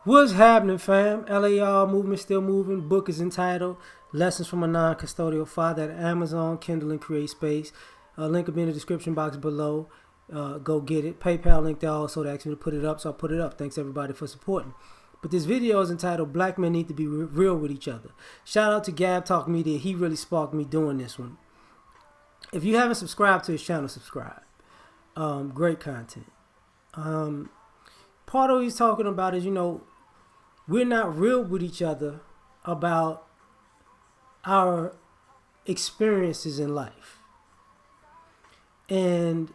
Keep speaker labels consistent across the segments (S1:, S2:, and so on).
S1: What's happening, fam? L.A.R. movement still moving. Book is entitled Lessons from a Non-Custodial Father at Amazon, Kindle, and Create Space. Link will be in the description box below. Go get it. PayPal link there also to ask me to put it up, so I put it up. Thanks everybody for supporting. But this video is entitled Black Men Need to Be Real with Each Other. Shout out to Gab Talk Media. He really sparked me doing this one. If you haven't subscribed to his channel, subscribe. Great content. Part of what he's talking about is, we're not real with each other about our experiences in life. And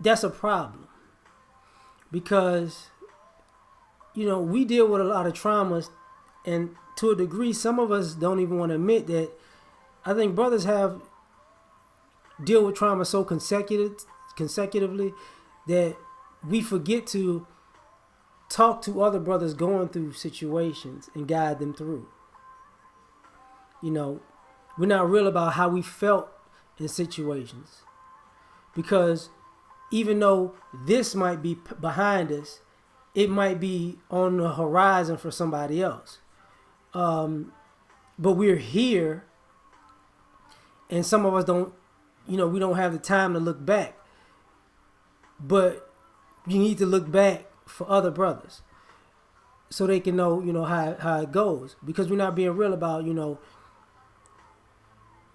S1: that's a problem because, we deal with a lot of traumas, and to a degree, some of us don't even want to admit that. I think brothers deal with trauma so consecutively that we forget to talk to other brothers going through situations and guide them through. We're not real about how we felt in situations, because even though this might be behind us, it might be on the horizon for somebody else. But we're here, and some of us don't, we don't have the time to look back. But you need to look back for other brothers so they can know, how it goes. Because we're not being real about,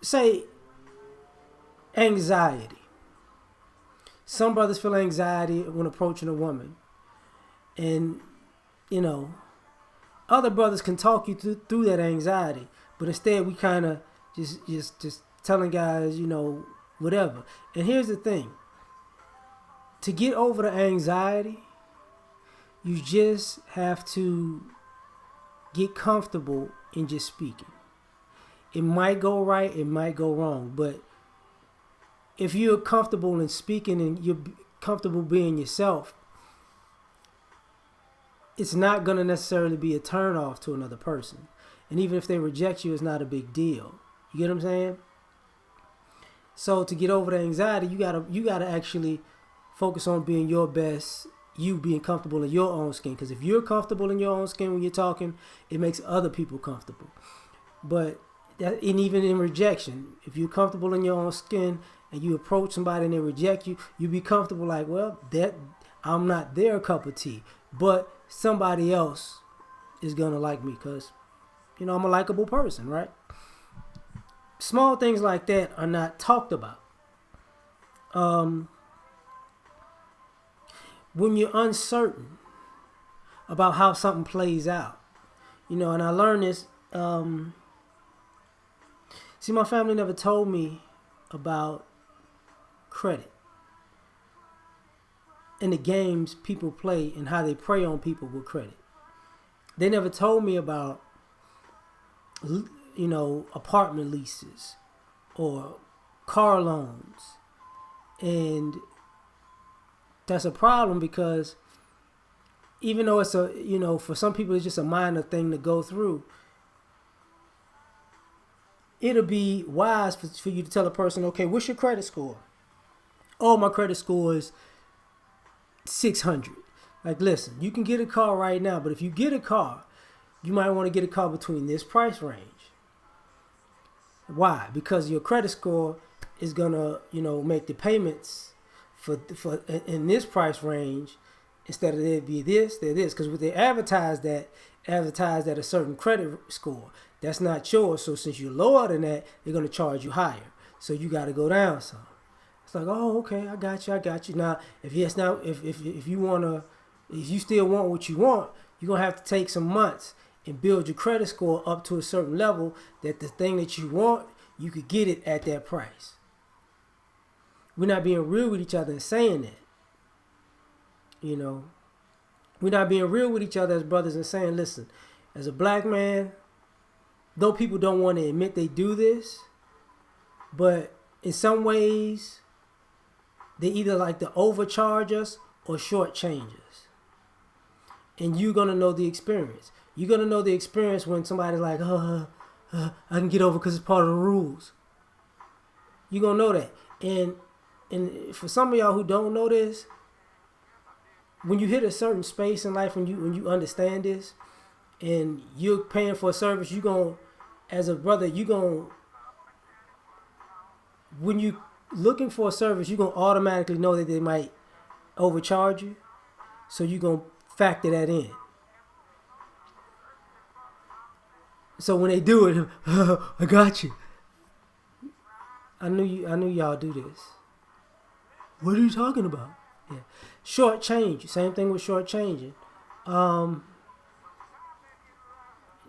S1: say, anxiety. Some brothers feel anxiety when approaching a woman. And, other brothers can talk you through that anxiety. But instead we kind of just telling guys, whatever. And here's the thing. To get over the anxiety, you just have to get comfortable in just speaking. It might go right, it might go wrong, but if you're comfortable in speaking and you're comfortable being yourself, it's not going to necessarily be a turn off to another person. And even if they reject you, it's not a big deal. You get what I'm saying? So to get over the anxiety, you gotta actually focus on being your best, you being comfortable in your own skin. Because if you're comfortable in your own skin when you're talking, it makes other people comfortable. And even in rejection, if you're comfortable in your own skin and you approach somebody and they reject you, you be comfortable like, well, that I'm not their cup of tea, but somebody else is gonna like me because, I'm a likable person, right? Small things like that are not talked about. When you're uncertain about how something plays out, and I learned this. See, my family never told me about credit and the games people play and how they prey on people with credit. They never told me about, apartment leases or car loans. And that's a problem because even though it's for some people it's just a minor thing to go through, it'll be wise for you to tell a person, okay, what's your credit score? Oh, my credit score is 600. Like, listen, you can get a car right now, but if you get a car, you might want to get a car between this price range. Why? Because your credit score is gonna, make the payments for in this price range, instead of there be this, there this. Because what they advertise at a certain credit score. That's not yours. So since you're lower than that, they're gonna charge you higher. So you got to go down some. It's like, oh, okay, I got you. Now, if you still want what you want, you're gonna have to take some months and build your credit score up to a certain level that the thing that you want, you could get it at that price. We're not being real with each other and saying that. We're not being real with each other as brothers and saying, listen, as a black man, though people don't want to admit they do this, but in some ways, they either like to overcharge us or shortchange us. And you're going to know the experience. You're going to know the experience when somebody's like, I can get over because it's part of the rules. You're going to know that. And for some of y'all who don't know this, when you hit a certain space in life, when you understand this, and you're paying for a service, you gon' as a brother, you gon' when you looking for a service, you gonna automatically know that they might overcharge you, so you gonna factor that in. So when they do it, I got you. I knew y'all do this. What are you talking about? Yeah, short change. Same thing with short changing. Um,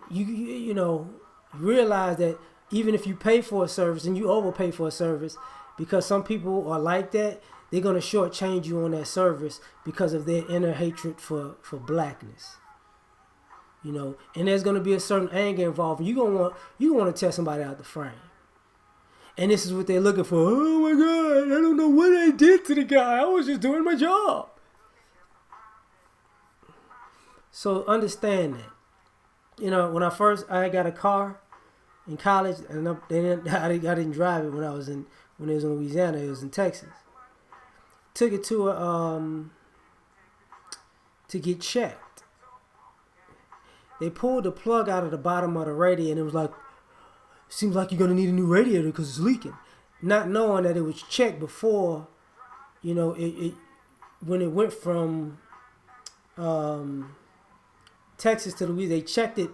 S1: you know, realize that even if you pay for a service and you overpay for a service, because some people are like that, they're gonna shortchange you on that service because of their inner hatred for blackness. You know, and there's gonna be a certain anger involved. You want to tear somebody out the frame, and this is what they're looking for. Oh my God, I don't know what I did to the guy. I was just doing my job. So understand that. You know, when I got a car in college, and I didn't drive it when it was in Louisiana. It was in Texas. Took it to get checked. They pulled the plug out of the bottom of the radiator, and it was like, seems like you're gonna need a new radiator because it's leaking. Not knowing that it was checked before, you know, it when it went from Texas to Louisiana, they checked it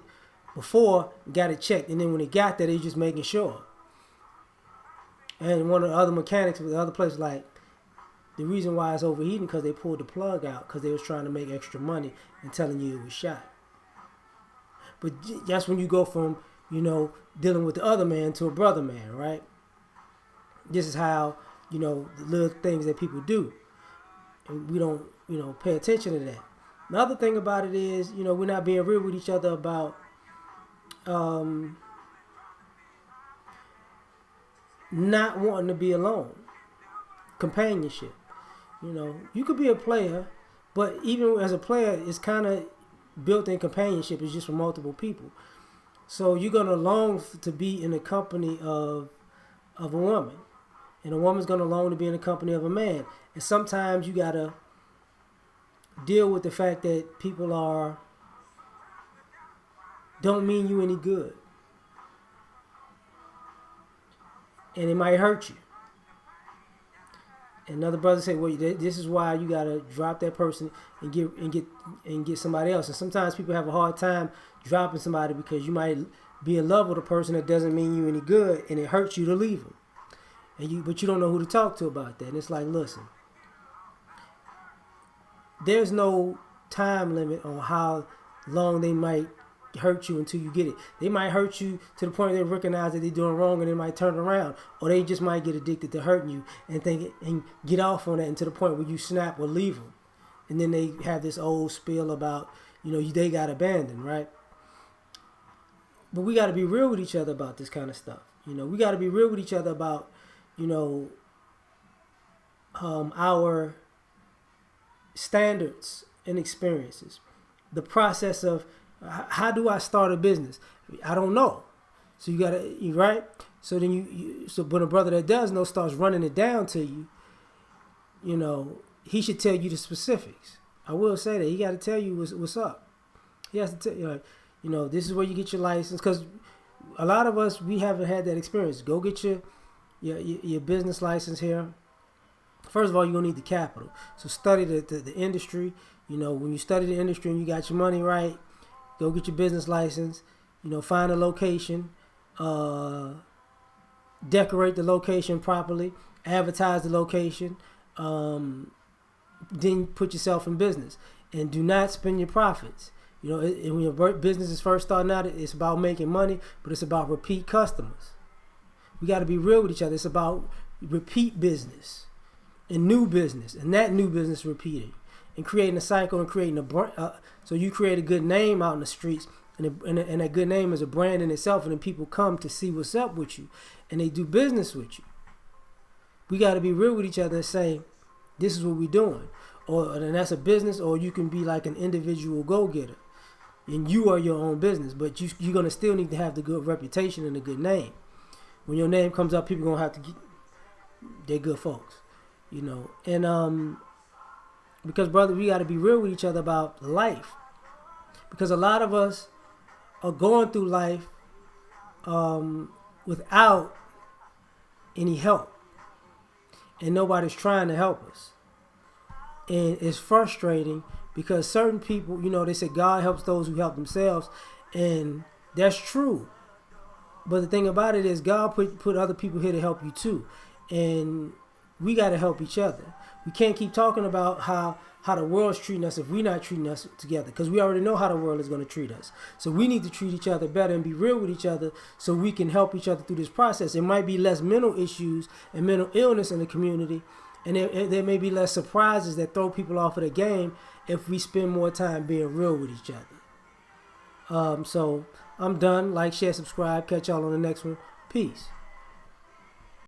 S1: before, got it checked, and then when it got there, they just making sure. And one of the other mechanics with the other place like, the reason why it's overheating because they pulled the plug out because they was trying to make extra money and telling you it was shot. But that's when you go from, you know, dealing with the other man to a brother man, right? This is how, you know, the little things that people do. And we don't, you know, pay attention to that. The other thing about it is, you know, we're not being real with each other about not wanting to be alone. Companionship. You know, you could be a player, but even as a player, it's kind of built-in companionship. It's just for multiple people. So you're gonna long to be in the company of a woman, and a woman's gonna long to be in the company of a man. And sometimes you gotta deal with the fact that people don't mean you any good, and it might hurt you. Another brother said, "Well, this is why you gotta drop that person and get somebody else." And sometimes people have a hard time dropping somebody because you might be in love with a person that doesn't mean you any good, and it hurts you to leave them. But you don't know who to talk to about that. And it's like, listen, there's no time limit on how long they might hurt you until you get it. They might hurt you to the point they recognize that they're doing wrong, and they might turn around, or they just might get addicted to hurting you and think and get off on that, and to the point where you snap or leave them, and then they have this old spiel about, you know, they got abandoned, right? But we got to be real with each other about this kind of stuff. You know, we got to be real with each other about, you know, our standards and experiences. The process of how do I start a business? I don't know. So you right? So then so when a brother that does know starts running it down to you, you know, he should tell you the specifics. I will say that he got to tell you what's up. He has to tell you, like, you know, this is where you get your license, because a lot of us, we haven't had that experience. Go get your business license here. First of all, you're gonna need the capital. So study the industry. You know, when you study the industry and you got your money right, go get your business license. You know, find a location, decorate the location properly, advertise the location, then put yourself in business. And do not spend your profits. You know, when your business is first starting out, it's about making money, but it's about repeat customers. We got to be real with each other. It's about repeat business and new business, and that new business repeating and creating a cycle and creating a brand. So you create a good name out in the streets, and a good name is a brand in itself, and then people come to see what's up with you, and they do business with you. We got to be real with each other and say, this is what we're doing. And that's a business, or you can be like an individual go-getter, and you are your own business, but you're going to still need to have the good reputation and a good name. When your name comes up, people are going to have to they're good folks, you know. And Because, brother, we got to be real with each other about life. Because a lot of us are going through life without any help. And nobody's trying to help us. And it's frustrating because certain people, you know, they say God helps those who help themselves. And that's true. But the thing about it is God put other people here to help you too. And we got to help each other. We can't keep talking about how the world's treating us if we're not treating us together, because we already know how the world is going to treat us. So we need to treat each other better and be real with each other so we can help each other through this process. It might be less mental issues and mental illness in the community, and there may be less surprises that throw people off of the game if we spend more time being real with each other. So I'm done. Like, share, subscribe. Catch y'all on the next one. Peace.